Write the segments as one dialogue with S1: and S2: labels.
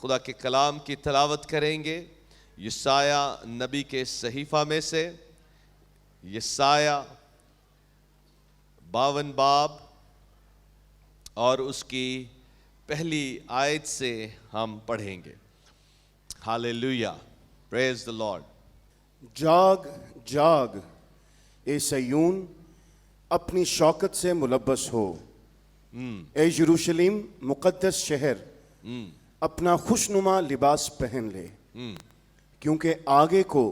S1: خدا کے کلام کی تلاوت کریں گے یسایہ نبی کے صحیفہ میں سے، یسایہ 52 باب اور اس کی پہلی آیت سے ہم پڑھیں گے۔ ہاللیلویہ، پریز دی لارڈ۔
S2: جاگ جاگ اے سیون، اپنی شوکت سے ملبس ہو، اے یروشلم مقدس شہر، اپنا خوشنما لباس پہن لے، کیونکہ آگے کو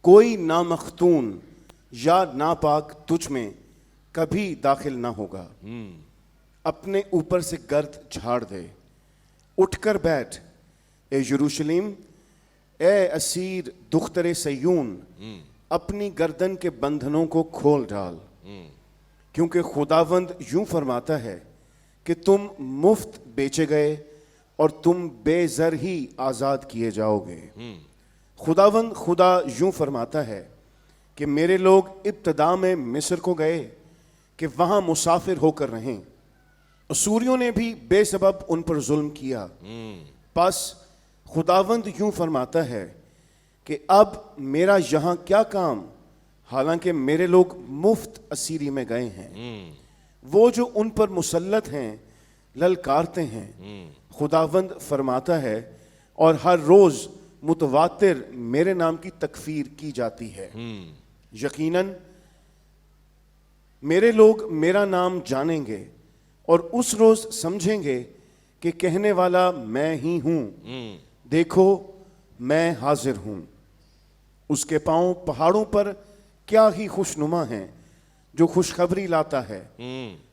S2: کوئی نامختون یا ناپاک تجھ میں کبھی داخل نہ ہوگا۔ اپنے اوپر سے گرد جھاڑ دے، اٹھ کر بیٹھ اے یروشلم، اے اسیر دختر سیون، اپنی گردن کے بندھنوں کو کھول ڈال، کیونکہ خداوند یوں فرماتا ہے کہ تم مفت بیچے گئے اور تم بے زر ہی آزاد کیے جاؤ گے۔ خداوند خدا یوں فرماتا ہے کہ میرے لوگ ابتدا میں مصر کو گئے کہ وہاں مسافر ہو کر رہیں، اسوریوں نے بھی بے سبب ان پر ظلم کیا، پس خداوند یوں فرماتا ہے کہ اب میرا یہاں کیا کام، حالانکہ میرے لوگ مفت اسیری میں گئے ہیں۔ وہ جو ان پر مسلط ہیں للکارتے ہیں، خداوند فرماتا ہے، اور ہر روز متواتر میرے نام کی تکفیر کی جاتی ہے۔ یقیناً میرے لوگ میرا نام جانیں گے اور اس روز سمجھیں گے کہ کہنے والا میں ہی ہوں، دیکھو میں حاضر ہوں۔ اس کے پاؤں پہاڑوں پر کیا ہی خوشنما ہیں، جو خوشخبری لاتا ہے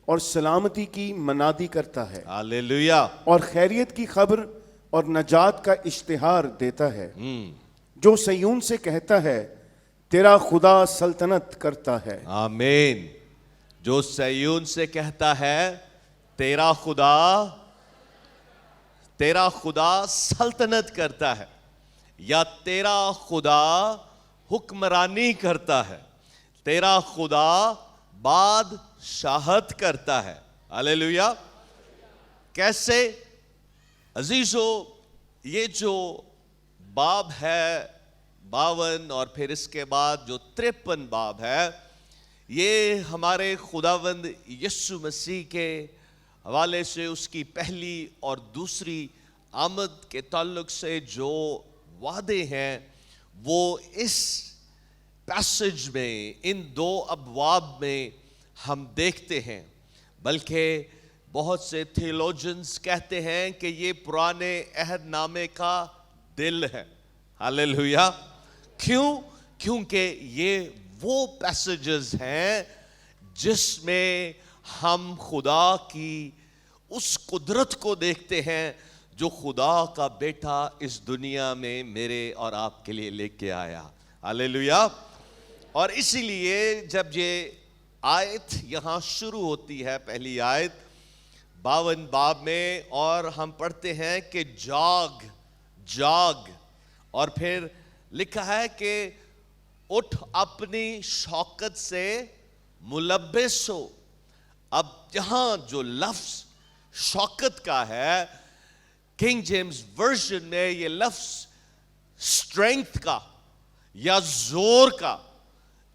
S2: اور سلامتی کی منادی کرتا ہے،
S1: ہاللیلویہ،
S2: اور خیریت کی خبر اور نجات کا اشتہار دیتا ہے۔ جو سیون سے کہتا ہے تیرا خدا سلطنت کرتا ہے۔
S1: آمین۔ جو سیون سے کہتا ہے تیرا خدا سلطنت کرتا ہے، یا تیرا خدا حکمرانی کرتا ہے، تیرا خدا بادشاہت کرتا ہے۔ ہاللیلویہ۔ کیسے؟ عزیزو، یہ جو باب ہے 52 اور پھر اس کے بعد جو 53 باب ہے، یہ ہمارے خداوند یسوع مسیح کے حوالے سے اس کی پہلی اور دوسری آمد کے تعلق سے جو وعدے ہیں وہ اس پیسج میں، ان 2 ابواب میں ہم دیکھتے ہیں۔ بلکہ بہت سے تھیولوجنز کہتے ہیں کہ یہ پرانے عہد نامے کا دل ہے۔ ہاللیلویہ۔ کیوں؟ کیونکہ یہ وہ پیسجز ہیں جس میں ہم خدا کی اس قدرت کو دیکھتے ہیں جو خدا کا بیٹا اس دنیا میں میرے اور آپ کے لیے لے کے آیا۔ ہاللیلویہ۔ اور اسی لیے جب یہ آیت یہاں شروع ہوتی ہے، پہلی آیت 52 باب میں، اور ہم پڑھتے ہیں کہ جاگ جاگ، اور پھر لکھا ہے کہ اٹھ اپنی شوکت سے ملبس ہو۔ اب یہاں جو لفظ شوکت کا ہے، کنگ جیمز ورژن میں یہ لفظ اسٹرینتھ کا یا زور کا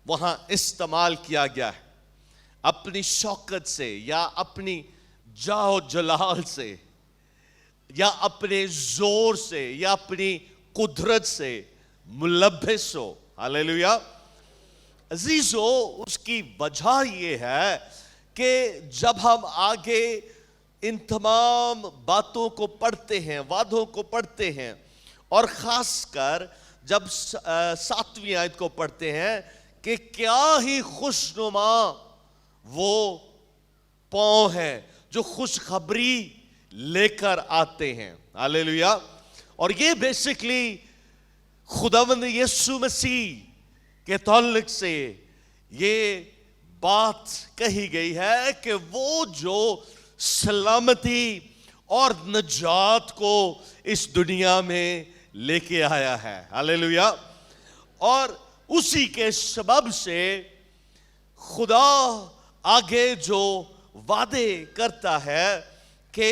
S1: وہاں استعمال کیا گیا ہے۔ اپنی شوکت سے یا اپنی جاہ جلال سے یا اپنے زور سے یا اپنی قدرت سے ملبس ہو۔ ہاللیلویہ۔ عزیزو، اس کی وجہ یہ ہے کہ جب ہم آگے ان تمام باتوں کو پڑھتے ہیں، وعدوں کو پڑھتے ہیں، اور خاص کر جب 7ویں آیت کو پڑھتے ہیں کہ کیا ہی خوشنما وہ پاؤں ہیں جو خوشخبری لے کر آتے ہیں۔ ہاللیلویہ۔ اور یہ بیسیکلی خداوند یسوع مسیح کے تعلق سے یہ بات کہی گئی ہے کہ وہ جو سلامتی اور نجات کو اس دنیا میں لے کے آیا ہے۔ ہاللیلویہ۔ اور اسی کے سبب سے خدا آگے جو وعدے کرتا ہے کہ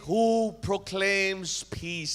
S1: who proclaims peace,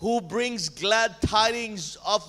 S1: who brings glad tidings of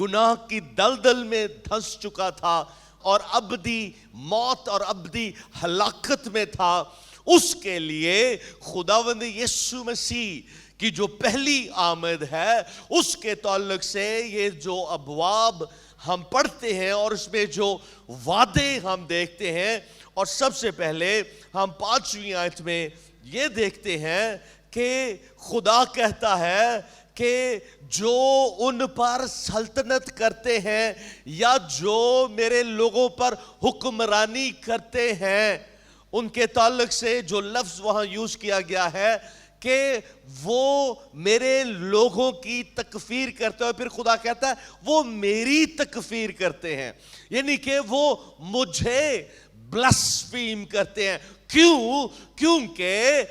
S1: گناہ کی دلدل میں دھنس چکا تھا اور ابدی موت اور ابدی ہلاکت میں تھا، اس کے لیے خداوند یسوع مسیح کی جو پہلی آمد ہے اس کے تعلق سے یہ جو ابواب ہم پڑھتے ہیں اور اس میں جو وعدے ہم دیکھتے ہیں، اور سب سے پہلے ہم 5ویں آیت میں یہ دیکھتے ہیں کہ خدا کہتا ہے کہ جو ان پر سلطنت کرتے ہیں یا جو میرے لوگوں پر حکمرانی کرتے ہیں، ان کے تعلق سے جو لفظ وہاں یوز کیا گیا ہے کہ وہ میرے لوگوں کی تکفیر کرتے ہیں، پھر خدا کہتا ہے وہ میری تکفیر کرتے ہیں، یعنی کہ وہ مجھے بلاسفیم کرتے ہیں۔ کیوں؟ کیونکہ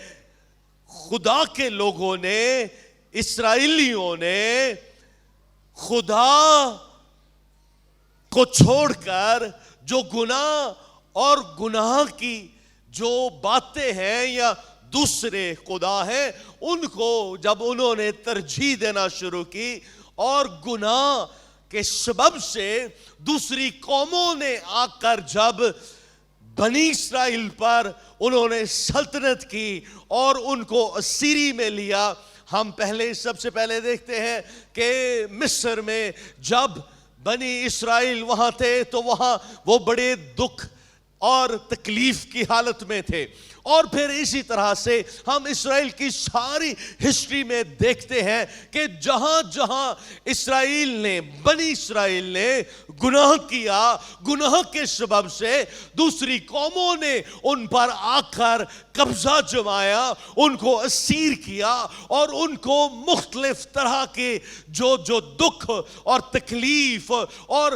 S1: خدا کے لوگوں نے، اسرائیلیوں نے خدا کو چھوڑ کر جو گناہ اور گناہ کی جو باتیں ہیں یا دوسرے خدا ہیں، ان کو جب انہوں نے ترجیح دینا شروع کی اور گناہ کے سبب سے دوسری قوموں نے آ کر جب بنی اسرائیل پر انہوں نے سلطنت کی اور ان کو اسیری میں لیا۔ ہم سب سے پہلے دیکھتے ہیں کہ مصر میں جب بنی اسرائیل وہاں تھے تو وہاں وہ بڑے دکھ اور تکلیف کی حالت میں تھے، اور پھر اسی طرح سے ہم اسرائیل کی ساری ہسٹری میں دیکھتے ہیں کہ جہاں جہاں بنی اسرائیل نے گناہ کیا، گناہ کے سبب سے دوسری قوموں نے ان پر آ کر قبضہ جمایا، ان کو اسیر کیا اور ان کو مختلف طرح کے جو دکھ اور تکلیف اور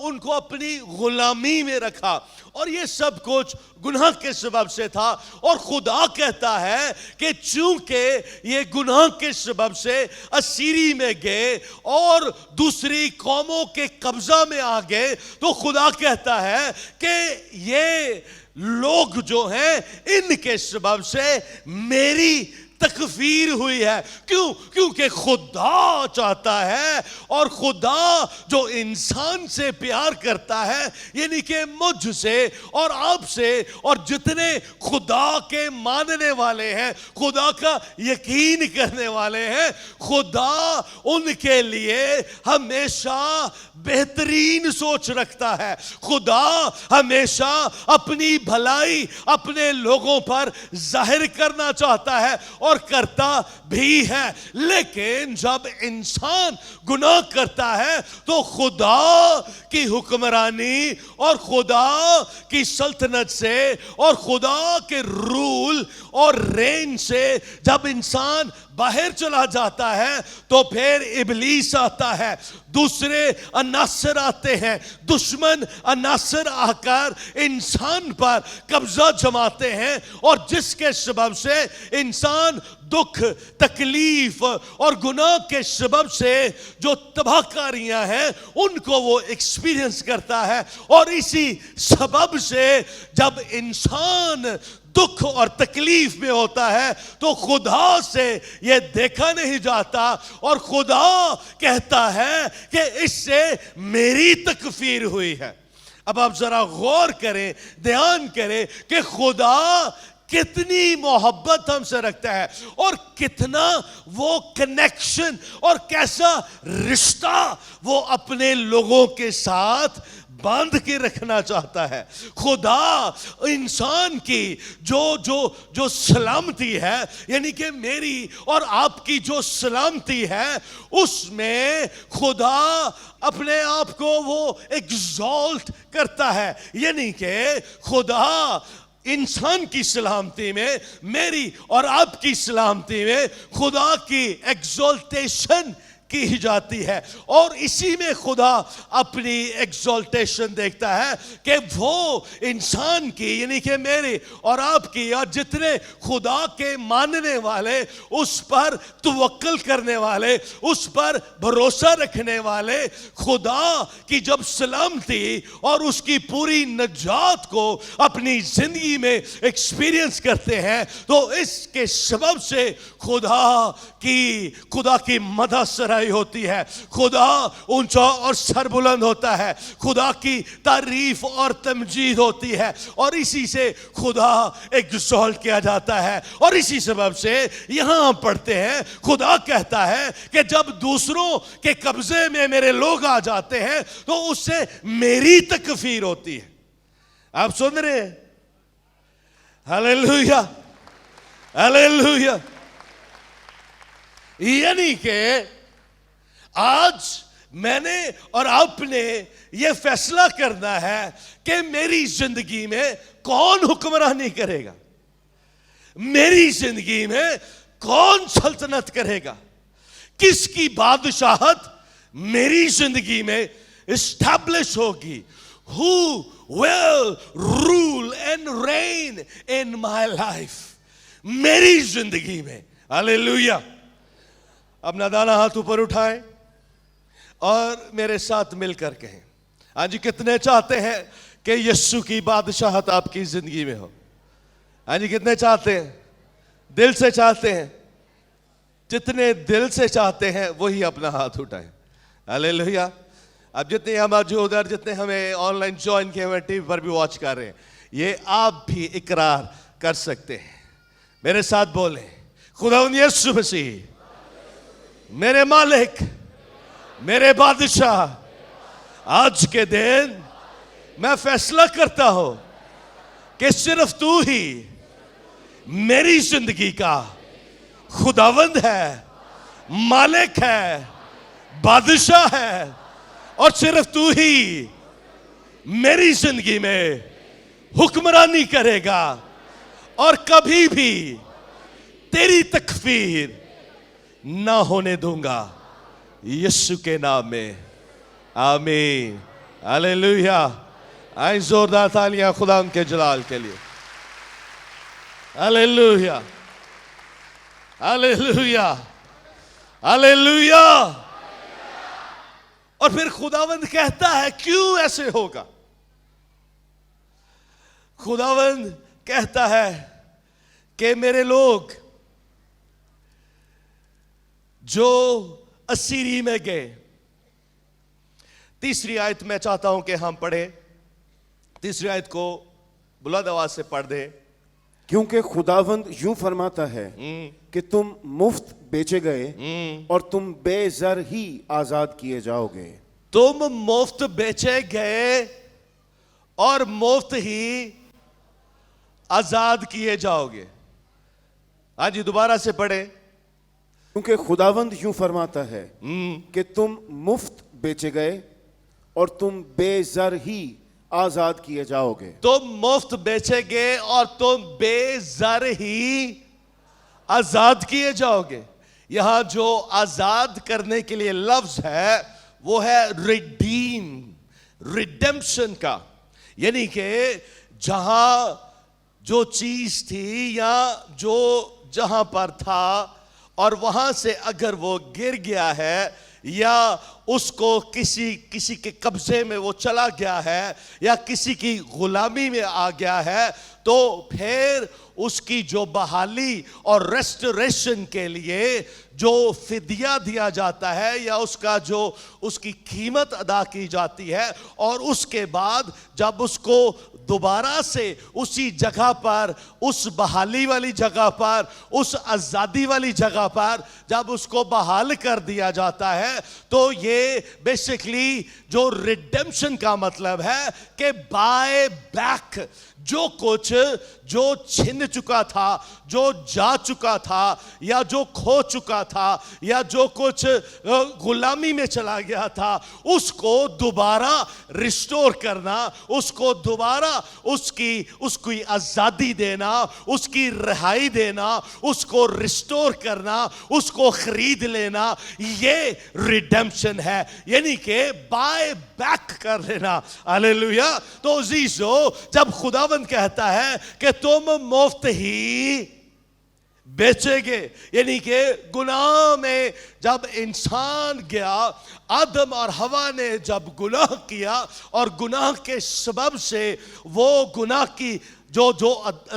S1: ان کو اپنی غلامی میں رکھا، اور یہ سب کچھ گناہ کے سبب سے تھا۔ اور خدا کہتا ہے کہ چونکہ یہ گناہ کے سبب سے اسیری میں گئے اور دوسری قوموں کے قبضہ میں آ گئے، تو خدا کہتا ہے کہ یہ لوگ جو ہیں ان کے سبب سے میری تکفیر ہوئی ہے۔ کیوں؟ کیونکہ خدا چاہتا ہے، اور خدا جو انسان سے پیار کرتا ہے، یعنی کہ مجھ سے اور آپ سے اور جتنے خدا کے ماننے والے ہیں، خدا کا یقین کرنے والے ہیں، خدا ان کے لیے ہمیشہ بہترین سوچ رکھتا ہے۔ خدا ہمیشہ اپنی بھلائی اپنے لوگوں پر ظاہر کرنا چاہتا ہے اور کرتا بھی ہے، لیکن جب انسان گناہ کرتا ہے تو خدا کی حکمرانی اور خدا کی سلطنت سے اور خدا کے رول اور رین سے جب انسان باہر چلا جاتا ہے تو پھر ابلیس آتا ہے، دوسرے عناصر آتے ہیں، دشمن عناصر آ کر انسان پر قبضہ جماتے ہیں، اور جس کے سبب سے انسان دکھ، تکلیف اور گناہ کے سبب سے جو تباہ کاریاں ہیں ان کو وہ ایکسپیرینس کرتا ہے۔ اور اسی سبب سے جب انسان دکھ اور تکلیف میں ہوتا ہے تو خدا سے یہ دیکھا نہیں جاتا، اور خدا کہتا ہے کہ اس سے میری تکفیر ہوئی ہے۔ اب آپ ذرا غور کریں، دھیان کریں کہ خدا کتنی محبت ہم سے رکھتا ہے اور کتنا وہ کنیکشن اور کیسا رشتہ وہ اپنے لوگوں کے ساتھ باندھ کے رکھنا چاہتا ہے۔ خدا انسان کی جو سلامتی ہے، یعنی کہ میری اور آپ کی جو سلامتی ہے، اس میں خدا اپنے آپ کو وہ ایگزالٹ کرتا ہے، یعنی کہ خدا انسان کی سلامتی میں، میری اور آپ کی سلامتی میں خدا کی ایگزالٹیشن کی جاتی ہے، اور اسی میں خدا اپنی ایگزالٹیشن دیکھتا ہے کہ وہ انسان کی، یعنی کہ میری اور آپ کی اور جتنے خدا کے ماننے والے، اس پر توکل کرنے والے، اس پر بھروسہ رکھنے والے، خدا کی جب سلامتی اور اس کی پوری نجات کو اپنی زندگی میں ایکسپیرینس کرتے ہیں تو اس کے سبب سے خدا کی مدح سرائی بڑائی ہوتی ہے. خدا اونچا اور سربلند ہوتا ہے. خدا کی تعریف اور تمجید ہوتی ہے, اور اسی سے خدا ایگزالٹ کیا جاتا ہے. اور اسی سبب سے یہاں ہم پڑھتے ہیں خدا کہتا ہے کہ جب دوسروں کے قبضے میں میرے لوگ آ جاتے ہیں تو اس سے میری تکفیر ہوتی ہے. آپ سن رہے ہیں؟ ہلیلویا ہلیلویا. یعنی کہ آج میں نے اور آپ نے یہ فیصلہ کرنا ہے کہ میری زندگی میں کون حکمرانی کرے گا, میری زندگی میں کون سلطنت کرے گا, کس کی بادشاہت میری زندگی میں اسٹیبلش ہوگی. Who will rule and reign in my life? میری زندگی میں. ہلیلویا. اپنا دانا ہاتھ اوپر اٹھائیں اور میرے ساتھ مل کر کہیں, ہاں جی, کتنے چاہتے ہیں کہ یسوع کی بادشاہت آپ کی زندگی میں ہو؟ ہاں جی, کتنے چاہتے ہیں؟ دل سے چاہتے ہیں؟ جتنے دل سے چاہتے ہیں وہی اپنا ہاتھ اٹھائیں. ہلیلویا. اب جتنے ہم موجود ہیں, جتنے ہمیں آن لائن جوائن کیے ہوئے ٹی وی پر بھی واچ کر رہے ہیں, یہ آپ بھی اقرار کر سکتے ہیں. میرے ساتھ بولیں, خداوند یسوع مسیح میرے مالک, میرے بادشاہ, آج کے دن میں فیصلہ کرتا ہوں کہ صرف تو ہی میری زندگی کا خداوند ہے, مالک ہے, بادشاہ ہے, اور صرف تو ہی میری زندگی میں حکمرانی کرے گا, اور کبھی بھی تیری تکفیر نہ ہونے دوں گا, یسوع کے نام میں, آمین. ہلیلویا. آئیں زوردار تالیاں خدا ان کے جلال کے لیے. ہلیلویا ہلیلویا ہلیلویا. اور پھر خداوند کہتا ہے کیوں ایسے ہوگا؟ خداوند کہتا ہے کہ میرے لوگ جو اسیری میں گئے. تیسری آیت میں چاہتا ہوں کہ ہم پڑھیں. تیسری آیت کو بلند آواز سے پڑھ دیں.
S2: کیونکہ خداوند یوں فرماتا ہے کہ تم مفت بیچے گئے اور تم بے زر ہی آزاد کیے جاؤ گے.
S1: تم مفت بیچے گئے اور مفت ہی آزاد کیے جاؤ گے. ہاں جی, دوبارہ سے پڑھیں.
S2: کیونکہ خداوند یوں فرماتا ہے کہ تم مفت بیچے گئے اور تم بے زر ہی آزاد کیے جاؤ گے.
S1: تم مفت بیچے گے اور تم بے زر ہی آزاد کیے جاؤ گے. یہاں جو آزاد کرنے کے لیے لفظ ہے وہ ہے ریڈیم, ریڈیمپشن کا. یعنی کہ جہاں جو چیز تھی یا جو جہاں پر تھا اور وہاں سے اگر وہ گر گیا ہے یا اس کو کسی کے قبضے میں وہ چلا گیا ہے یا کسی کی غلامی میں آ گیا ہے, تو پھر اس کی جو بحالی اور ریسٹوریشن کے لیے جو فدیہ دیا جاتا ہے یا اس کی قیمت ادا کی جاتی ہے, اور اس کے بعد جب اس کو دوبارہ سے اسی جگہ پر, اس بحالی والی جگہ پر, اس آزادی والی جگہ پر جب اس کو بحال کر دیا جاتا ہے, تو یہ بیسیکلی جو ریڈیمپشن کا مطلب ہے کہ بائی بیک جو کچھ جو چھن چکا تھا, جو جا چکا تھا یا جو کھو چکا تھا یا جو کچھ غلامی میں چلا گیا تھا, اس کو دوبارہ ریسٹور کرنا, اس کو دوبارہ اس کی آزادی دینا, اس کی رہائی دینا, اس کو ریسٹور کرنا, اس کو خرید لینا, یہ ریڈیمپشن ہے. یعنی کہ بائی بیک کر لینا. ہلیلویا. تو عزیزو, جب خداوند کہتا ہے کہ تم مفت ہی بیچے گے, یعنی کہ گناہ میں جب انسان گیا, آدم اور حوا نے جب گناہ کیا اور گناہ کے سبب سے وہ گناہ کی جو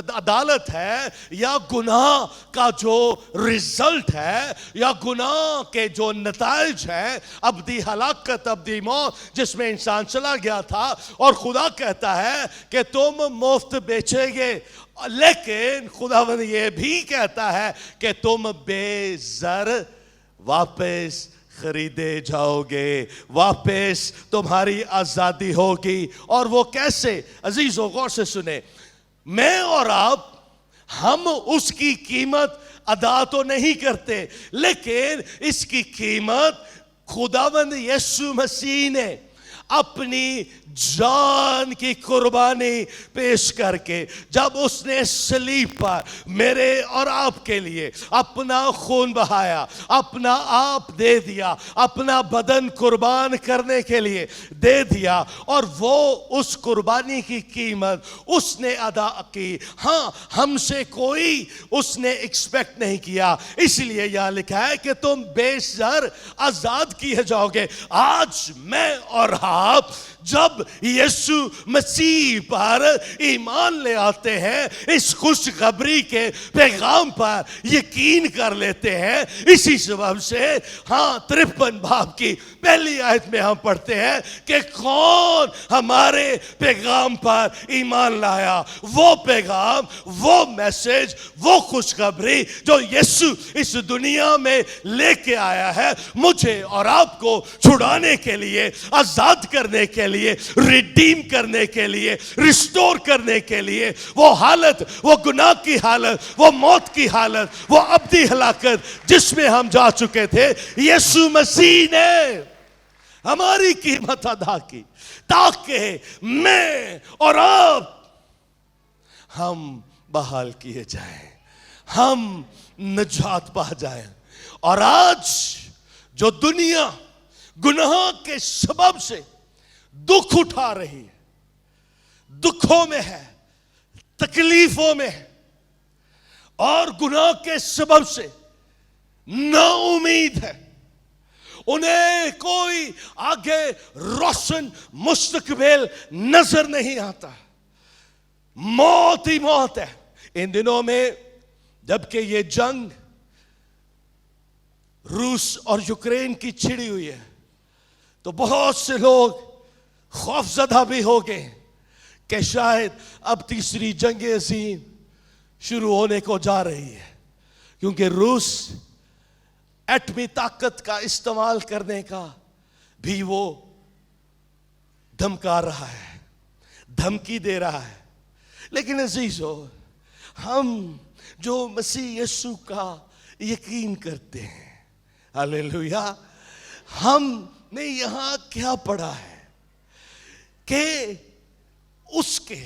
S1: عدالت ہے یا گناہ کا جو رزلٹ ہے یا گناہ کے جو نتائج ہیں، ابدی ہلاکت، ابدی موت جس میں انسان چلا گیا تھا، اور خدا کہتا ہے کہ تم مفت بیچے گے، لیکن خداوند یہ بھی کہتا ہے کہ تم بے زر واپس خریدے جاؤ گے، واپس تمہاری آزادی ہوگی۔ اور وہ کیسے؟ عزیزو غور سے سنیں، میں اور آپ، ہم اس کی قیمت ادا تو نہیں کرتے، لیکن اس کی قیمت خداوند یسوع مسیح نے اپنی جان کی قربانی پیش کر کے، جب اس نے صلیب پر میرے اور آپ کے لیے اپنا خون بہایا، اپنا آپ دے دیا، اپنا بدن قربان کرنے کے لیے دے دیا، اور وہ اس قربانی کی قیمت اس نے ادا کی۔ ہاں، ہم سے کوئی اس نے ایکسپیکٹ نہیں کیا، اس لیے یہاں لکھا ہے کہ تم بے زر آزاد کیے جاؤ گے۔ آج میں اور آپ جب یسوع مسیح پر ایمان لے آتے ہیں، اس خوشخبری کے پیغام پر یقین کر لیتے ہیں، اسی سبب سے 53 باب کی پہلی آیت میں ہم پڑھتے ہیں کہ کون ہمارے پیغام پر ایمان لایا؟ وہ پیغام، وہ میسج، وہ خوشخبری جو یسوع اس دنیا میں لے کے آیا ہے، مجھے اور آپ کو چھڑانے کے لیے، آزاد کرنے کے لیے، ریڈیم کرنے کے لیے، ریسٹور کرنے کے لیے۔ وہ حالت، وہ گناہ کی حالت، وہ موت کی حالت، وہ ابدی ہلاکت جس میں ہم جا چکے تھے، یسوع مسیح نے ہماری قیمت ادا کی، تاکہ میں اور آپ ہم بحال کیے جائیں، ہم نجات پا جائیں۔ اور آج جو دنیا گناہ کے سبب سے دکھ اٹھا رہی ہے، دکھوں میں ہے، تکلیفوں میں ہے، اور گناہ کے سبب سے نا امید ہے، انہیں کوئی آگے روشن مستقبل نظر نہیں آتا، موت ہی موت ہے۔ ان دنوں میں جبکہ یہ جنگ روس اور یوکرین کی چھڑی ہوئی ہے، تو بہت سے لوگ خوف زدہ بھی ہو گئے کہ شاید اب تیسری جنگ عظیم شروع ہونے کو جا رہی ہے، کیونکہ روس ایٹمی طاقت کا استعمال کرنے کا بھی وہ دھمکا رہا ہے، دھمکی دے رہا ہے۔ لیکن عزیزو، ہم جو مسیح یسوع کا یقین کرتے ہیں، ہاللیلویا، ہم نے یہاں کیا پڑھا ہے کہ اس کے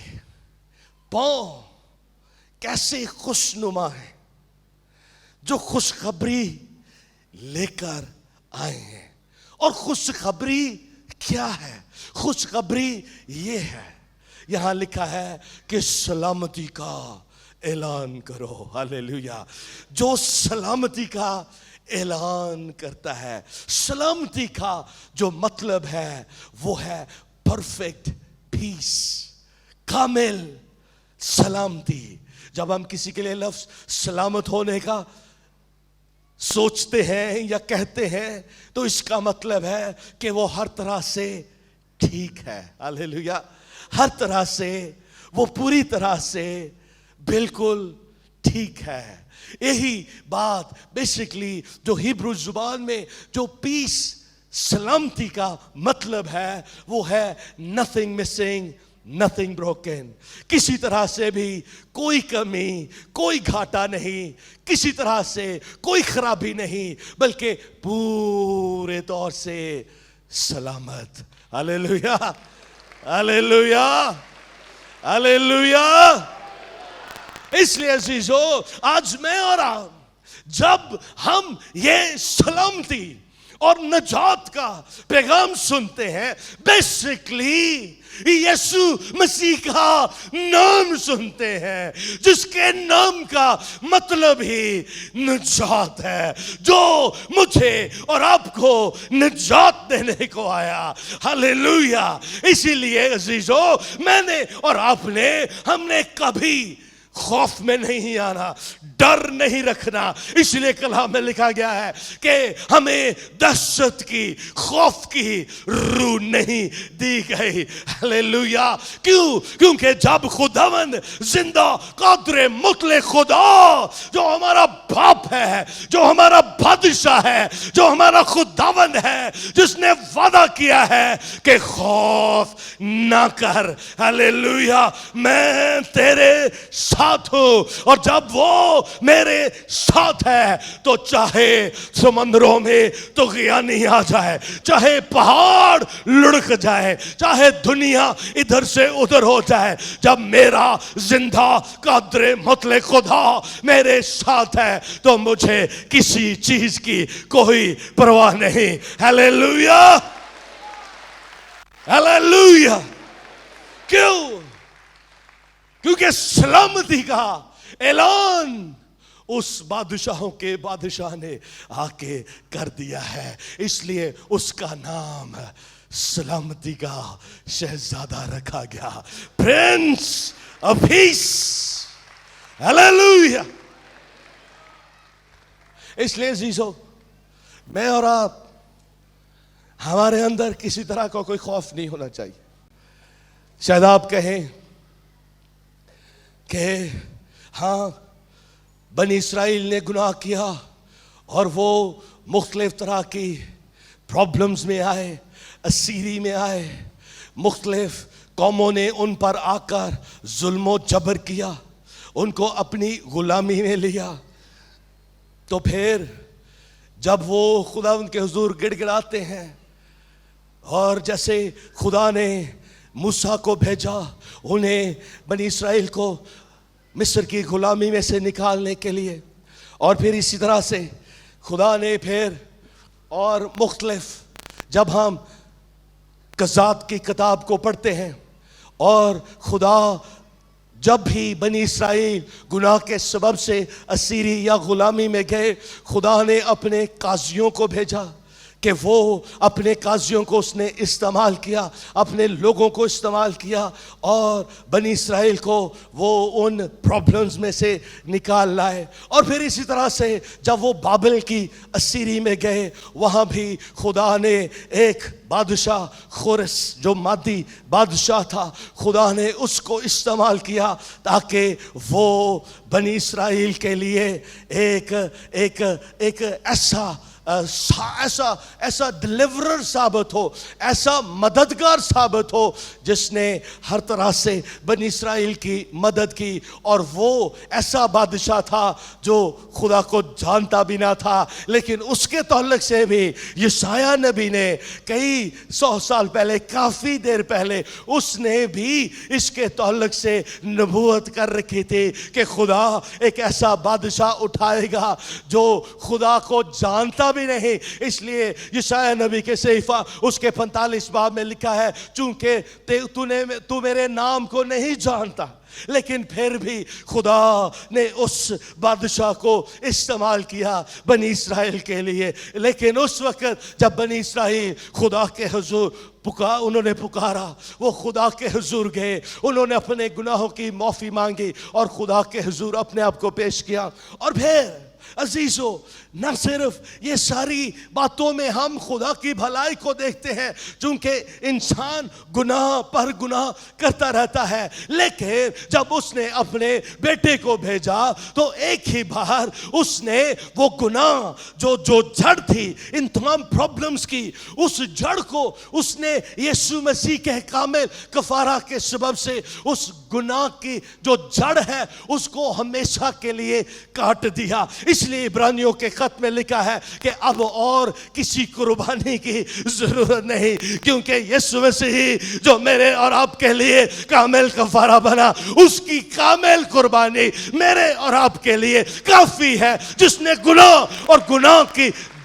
S1: پاؤں کیسے خوشنما ہیں جو خوشخبری لے کر آئے ہیں۔ اور خوشخبری کیا ہے؟ خوشخبری یہ ہے، یہاں لکھا ہے کہ سلامتی کا اعلان کرو، ہاللیلویا۔ جو سلامتی کا اعلان کرتا ہے، سلامتی کا جو مطلب ہے وہ ہے پرفیکٹ پیس، کامل سلامتی۔ جب ہم کسی کے لیے لفظ سلامت ہونے کا سوچتے ہیں یا کہتے ہیں تو اس کا مطلب ہے کہ وہ ہر طرح سے ٹھیک ہے، ہاللیلویا، ہر طرح سے وہ پوری طرح سے بالکل ٹھیک ہے۔ یہی بات بیسیکلی جو ہیبرو زبان میں جو پیس، سلامتی کا مطلب ہے، وہ ہے nothing missing, nothing broken۔ کسی طرح سے بھی کوئی کمی، کوئی گھاٹا نہیں، کسی طرح سے کوئی خرابی نہیں، بلکہ پورے طور سے سلامت۔ ہاللیلویا، ہاللیلویا، ہاللیلویا۔ اس لیے عزیزو، آج میں اور آپ جب ہم یہ سلامتی
S3: اور نجات کا پیغام سنتے ہیں، بیسکلی یسوع مسیح کا نام سنتے ہیں، جس کے نام کا مطلب ہی نجات ہے، جو مجھے اور آپ کو نجات دینے کو آیا۔ ہلیلویا! اسی لیے عزیزو، میں نے اور آپ نے، ہم نے کبھی خوف میں نہیں آنا، ڈر نہیں رکھنا۔ اس لیے کلام میں لکھا گیا ہے کہ ہمیں دہشت کی، خوف کی روح نہیں دی گئی۔ ہلیلویا! کیوں؟ کیونکہ جب خداوند زندہ قادر مطلق خدا، جو ہمارا باپ ہے، جو ہمارا بادشاہ ہے، جو ہمارا خداوند ہے، جس نے وعدہ کیا ہے کہ خوف نہ کر، ہلیلویا، میں تیرے ساتھ ہوں، اور جب وہ میرے ساتھ ہے تو چاہے سمندروں میں طغیانی آ جائے، چاہے پہاڑ لڑک جائے، چاہے دنیا ادھر سے ادھر ہو جائے، جب میرا زندہ قادر مطلق خدا میرے ساتھ ہے تو مجھے کسی چیز کی کوئی پرواہ نہیں۔ ہلیلویا! ہلیلویا! کیوں؟ کیونکہ سلامتی کا اعلان اس بادشاہوں کے بادشاہ نے آ کے کر دیا ہے، اس لیے اس کا نام سلامتی کا شہزادہ رکھا گیا، پرنس آف پیس۔ ہلیلویا! اس لیے عزیزو، میں اور آپ، ہمارے اندر کسی طرح کا کوئی خوف نہیں ہونا چاہیے۔ شاید آپ کہیں کہ ہاں، بنی اسرائیل نے گناہ کیا اور وہ مختلف طرح کی پرابلمز میں آئے، اسیری میں آئے، مختلف قوموں نے ان پر آ کر ظلم و جبر کیا، ان کو اپنی غلامی میں لیا، تو پھر جب وہ خداوند کے حضور گڑ گڑاتے ہیں، اور جیسے خدا نے موسیٰ کو بھیجا انہیں بنی اسرائیل کو مصر کی غلامی میں سے نکالنے کے لیے، اور پھر اسی طرح سے خدا نے پھر اور مختلف، جب ہم قضات کی کتاب کو پڑھتے ہیں، اور خدا جب بھی بنی اسرائیل گناہ کے سبب سے اسیری یا غلامی میں گئے، خدا نے اپنے قاضیوں کو بھیجا کہ وہ اپنے قاضیوں کو اس نے استعمال کیا، اپنے لوگوں کو استعمال کیا، اور بنی اسرائیل کو وہ ان پرابلمز میں سے نکال لائے۔ اور پھر اسی طرح سے جب وہ بابل کی اسیری میں گئے، وہاں بھی خدا نے ایک بادشاہ خورس، جو مادی بادشاہ تھا، خدا نے اس کو استعمال کیا تاکہ وہ بنی اسرائیل کے لیے ایک ایسا ڈیلیورر ثابت ہو، ایسا مددگار ثابت ہو، جس نے ہر طرح سے بنی اسرائیل کی مدد کی۔ اور وہ ایسا بادشاہ تھا جو خدا کو جانتا بھی نہ تھا، لیکن اس کے تعلق سے بھی یشعیاہ نبی نے کئی 100 سال پہلے، کافی دیر پہلے، اس نے بھی اس کے تعلق سے نبوت کر رکھی تھی کہ خدا ایک ایسا بادشاہ اٹھائے گا جو خدا کو جانتا بھی نہیں۔ اس لیے یشعیاہ نبی کے صحیفہ اس کے 45 باب میں لکھا ہے، چونکہ تو میرے نام کو نہیں جانتا، لیکن پھر بھی خدا نے اس بادشاہ کو استعمال کیا بنی اسرائیل کے لیے۔ لیکن اس وقت جب بنی اسرائیل خدا کے حضور انہوں نے پکارا، وہ خدا کے حضور گئے، انہوں نے اپنے گناہوں کی معافی مانگی اور خدا کے حضور اپنے آپ کو پیش کیا۔ اور پھر عزیزو، نہ صرف یہ ساری باتوں میں ہم خدا کی بھلائی کو دیکھتے ہیں، چونکہ انسان گناہ پر گناہ کرتا رہتا ہے، لیکن جب اس نے اپنے بیٹے کو بھیجا تو ایک ہی بار اس نے وہ گناہ جو جڑ تھی ان تمام پرابلمز کی، اس جڑ کو اس نے یسوع مسیح کے کامل کفارہ کے سبب سے اس گناہ کی جو جڑ ہے اس کو ہمیشہ کے لیے کاٹ دیا۔ اس لیے عبرانیوں کے خط میں لکھا ہے کہ اب اور کسی قربانی کی ضرورت نہیں، کیونکہ یسوع مسیح جو میرے اور آپ کے لیے کامل کفارہ بنا، اس کی کامل قربانی میرے اور آپ کے لیے کافی ہے، جس نے گناہ اور گناہ کی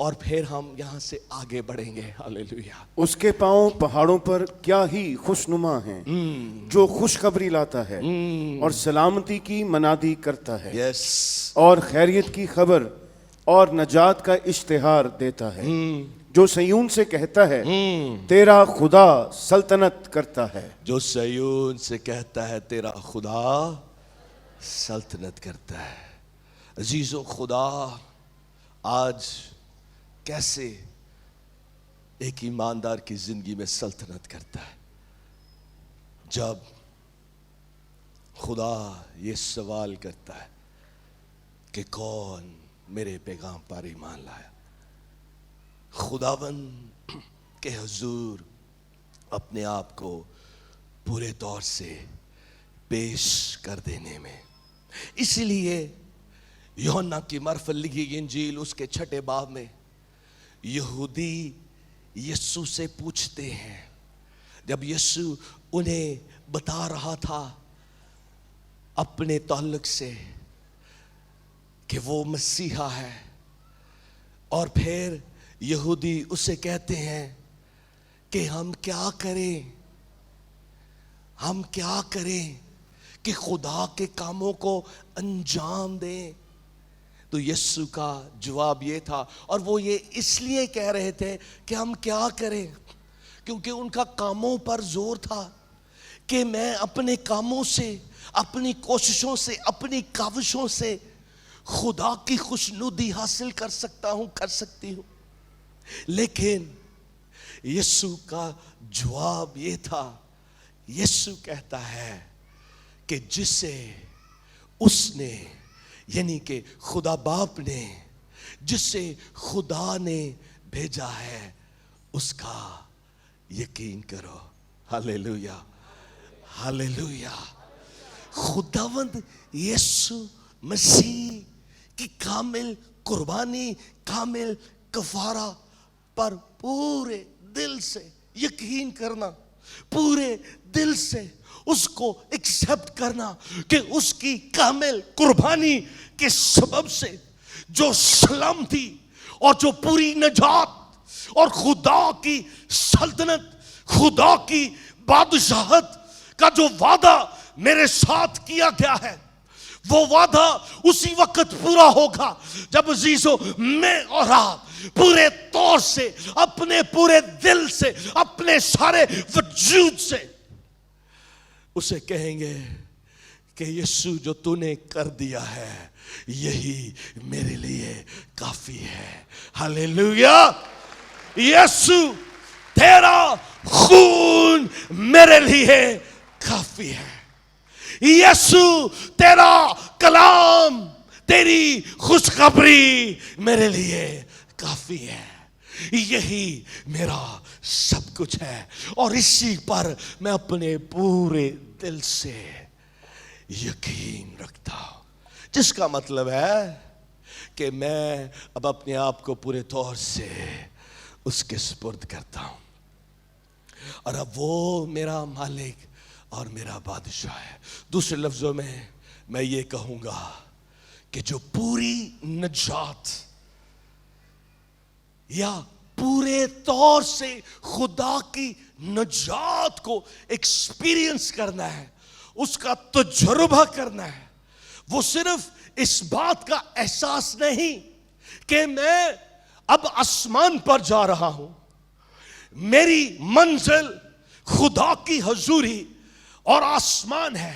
S3: اور پھر ہم یہاں سے آگے بڑھیں گے. ہاللیلویا.
S2: اس کے پاؤں پہاڑوں پر کیا ہی خوشنما ہیں جو خوشخبری لاتا ہے اور سلامتی کی منادی کرتا ہے
S3: یس.
S2: اور خیریت کی خبر اور نجات کا اشتہار دیتا ہے جو سیون سے کہتا ہے تیرا خدا سلطنت کرتا ہے.
S3: جو سیون سے کہتا ہے تیرا خدا سلطنت کرتا ہے. عزیزو، خدا آج کیسے ایک ایماندار کی زندگی میں سلطنت کرتا ہے؟ جب خدا یہ سوال کرتا ہے کہ کون میرے پیغام پر ایمان لایا. خداوند کے حضور اپنے آپ کو پورے طور سے پیش کر دینے میں، اسی لیے یوحنا کی معرفت لکھی گئی انجیل اس کے 6 باب میں یہودی یسوع سے پوچھتے ہیں، جب یسوع انہیں بتا رہا تھا اپنے تعلق سے کہ وہ مسیحا ہے، اور پھر یہودی اسے کہتے ہیں کہ ہم کیا کریں، ہم کیا کریں کہ خدا کے کاموں کو انجام دیں. تو یسوع کا جواب یہ تھا، اور وہ یہ اس لیے کہہ رہے تھے کہ ہم کیا کریں، کیونکہ ان کا کاموں پر زور تھا کہ میں اپنے کاموں سے، اپنی کوششوں سے، اپنی کاوشوں سے خدا کی خوشنودی حاصل کر سکتا ہوں، کر سکتی ہوں. لیکن یسوع کا جواب یہ تھا، یسوع کہتا ہے کہ جسے اس نے، یعنی کہ خدا باپ نے، جسے خدا نے بھیجا ہے اس کا یقین کرو. ہاللیلویا، ہاللیلویا. خداوند یسوع مسیح کی کامل قربانی، کامل کفارہ پر پورے دل سے یقین کرنا، پورے دل سے اس کو ایکسپٹ کرنا کہ اس کی کامل قربانی کے سبب سے جو سلامتی اور جو پوری نجات اور خدا کی سلطنت، خدا کی بادشاہت کا جو وعدہ میرے ساتھ کیا گیا ہے، وہ وعدہ اسی وقت پورا ہوگا جب عزیزو میں اور آپ پورے طور سے، اپنے پورے دل سے، اپنے سارے وجود سے اسے کہیں گے کہ یسوع جو تو نے کر دیا ہے یہی میرے لیے کافی ہے. ہاللیلویا. یسوع تیرا خون میرے لیے کافی ہے. یسوع تیرا کلام، تیری خوشخبری میرے لیے کافی ہے. یہی میرا سب کچھ ہے، اور اسی پر میں اپنے پورے دل سے یقین رکھتا ہوں. جس کا مطلب ہے کہ میں اب اپنے آپ کو پورے طور سے اس کے سپرد کرتا ہوں، اور اب وہ میرا مالک اور میرا بادشاہ ہے. دوسرے لفظوں میں یہ کہوں گا کہ جو پوری نجات یا پورے طور سے خدا کی نجات کو ایکسپیرینس کرنا ہے، اس کا تجربہ کرنا ہے، وہ صرف اس بات کا احساس نہیں کہ میں اب آسمان پر جا رہا ہوں، میری منزل خدا کی حضوری اور آسمان ہے،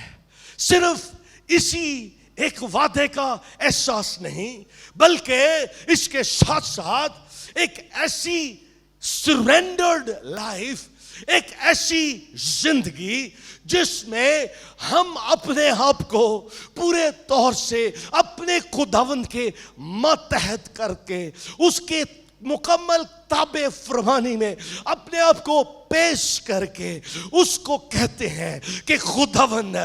S3: صرف اسی ایک وعدے کا احساس نہیں، بلکہ اس کے ساتھ ساتھ ایک ایسی سرینڈرڈ لائف، ایک ایسی زندگی جس میں ہم اپنے آپ کو پورے طور سے اپنے خداوند کے ماتحت کر کے اس کے مکمل تابع فرمانی میں اپنے آپ کو پیش کر کے اس کو کہتے ہیں کہ خداوند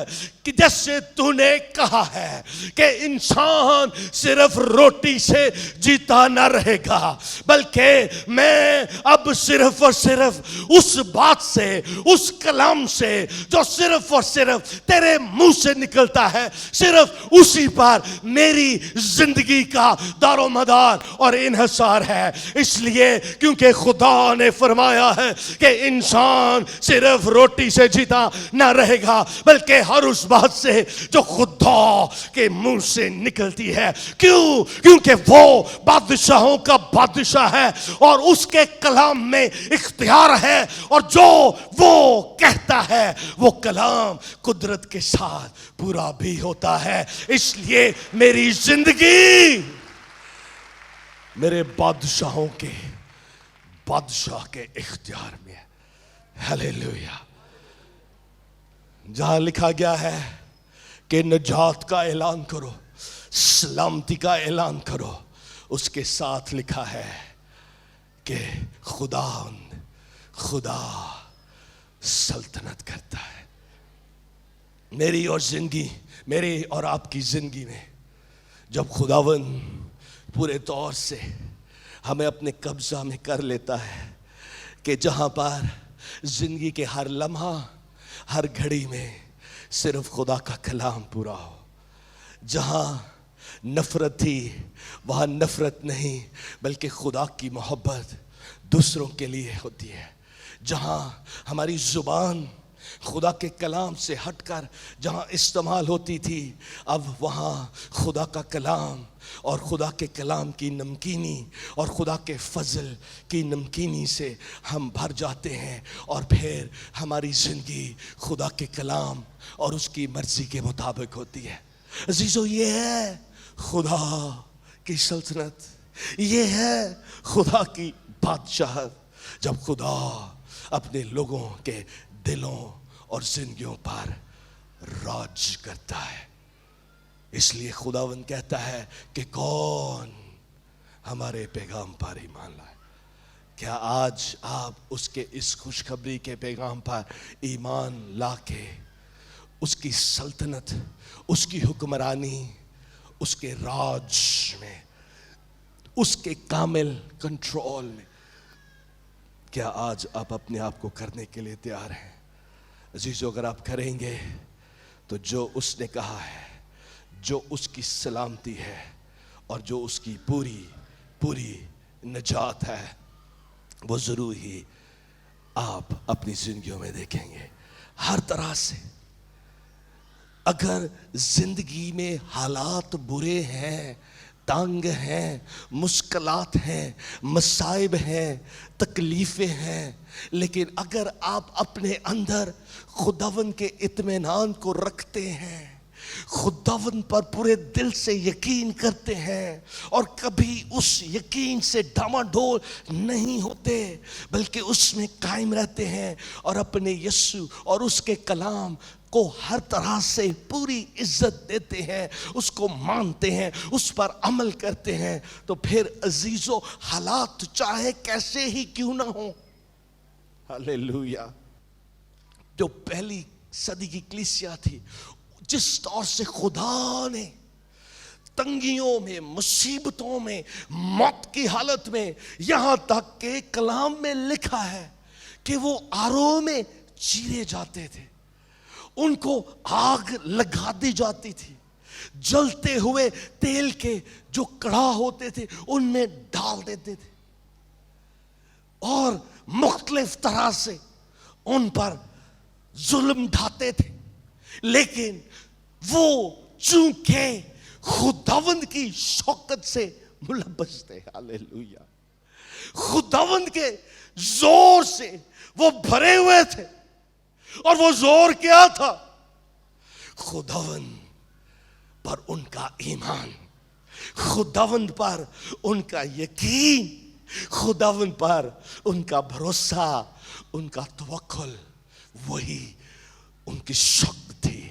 S3: کہ جیسے تو نے کہا ہے کہ انسان صرف روٹی سے جیتا نہ رہے گا، بلکہ میں اب صرف اور صرف اس بات سے، اس کلام سے جو صرف اور صرف تیرے منہ سے نکلتا ہے، صرف اسی پر میری زندگی کا دار و مدار اور انحصار ہے. اس لیے کیونکہ خدا نے فرمایا ہے کہ انسان صرف روٹی سے جیتا نہ رہے گا بلکہ ہر اس بات سے جو خدا کے منہ سے نکلتی ہے. کیوں؟ کیونکہ وہ بادشاہوں کا بادشاہ ہے اور اس کے کلام میں اختیار ہے، اور جو وہ کہتا ہے وہ کلام قدرت کے ساتھ پورا بھی ہوتا ہے. اس لیے میری زندگی میرے بادشاہوں کے بادشاہ کے اختیار میں ہے. ہلیلویا. جہاں لکھا گیا ہے کہ نجات کا اعلان کرو، سلامتی کا اعلان کرو، اس کے ساتھ لکھا ہے کہ خدا سلطنت کرتا ہے. میری اور زندگی، میری اور آپ کی زندگی میں جب خداوند پورے طور سے ہمیں اپنے قبضہ میں کر لیتا ہے کہ جہاں پر زندگی کے ہر لمحہ، ہر گھڑی میں صرف خدا کا کلام پورا ہو. جہاں نفرت تھی وہاں نفرت نہیں بلکہ خدا کی محبت دوسروں کے لیے ہوتی ہے. جہاں ہماری زبان خدا کے کلام سے ہٹ کر جہاں استعمال ہوتی تھی، اب وہاں خدا کا کلام اور خدا کے کلام کی نمکینی اور خدا کے فضل کی نمکینی سے ہم بھر جاتے ہیں، اور پھر ہماری زندگی خدا کے کلام اور اس کی مرضی کے مطابق ہوتی ہے. عزیزو، یہ ہے خدا کی سلطنت، یہ ہے خدا کی بادشاہت، جب خدا اپنے لوگوں کے دلوں اور زندگیوں پر راج کرتا ہے. اس لیے خداوند کہتا ہے کہ کون ہمارے پیغام پر ایمان لائے. کیا آج آپ اس کے اس خوشخبری کے پیغام پر ایمان لا کے اس کی سلطنت، اس کی حکمرانی، اس کے راج میں، اس کے کامل کنٹرول میں، کیا آج آپ اپنے آپ کو کرنے کے لیے تیار ہیں؟ عزیزو، اگر آپ کریں گے تو جو اس نے کہا ہے، جو اس کی سلامتی ہے اور جو اس کی پوری نجات ہے، وہ ضرور ہی آپ اپنی زندگیوں میں دیکھیں گے. ہر طرح سے اگر زندگی میں حالات برے ہیں، تنگ ہیں، مشکلات ہیں، مصائب ہیں، تکلیفیں ہیں، لیکن اگر آپ اپنے اندر خداوند کے اطمینان کو رکھتے ہیں، خداوند پر پورے دل سے یقین کرتے ہیں اور کبھی اس یقین سے ڈاواڈول نہیں ہوتے بلکہ اس میں قائم رہتے ہیں اور اپنے یسوع اور اس کے کلام کو ہر طرح سے پوری عزت دیتے ہیں، اس کو مانتے ہیں، اس پر عمل کرتے ہیں، تو پھر عزیزو، حالات چاہے کیسے ہی کیوں نہ ہوں، ہلیلویا. جو پہلی صدی کی کلیسیا تھی، جس طور سے خدا نے تنگیوں میں، مصیبتوں میں، موت کی حالت میں، یہاں تک کہ کلام میں لکھا ہے کہ وہ آرو میں چیرے جاتے تھے، ان کو آگ لگا دی جاتی تھی، جلتے ہوئے تیل کے جو کڑھا ہوتے تھے ان میں ڈال دیتے تھے، اور مختلف طرح سے ان پر ظلم ڈھاتے تھے. لیکن وہ چونکہ خداوند کی شوکت سے ملبس تھے، ہلیلویا، خداوند کے زور سے وہ بھرے ہوئے تھے. اور وہ زور کیا تھا؟ خداوند پر ان کا ایمان، خداوند پر ان کا یقین، خداوند پر ان کا بھروسہ، ان کا توکل. وہی ان کی شوکت تھی،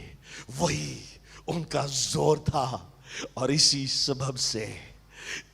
S3: وہی ان کا زور تھا. اور اسی سبب سے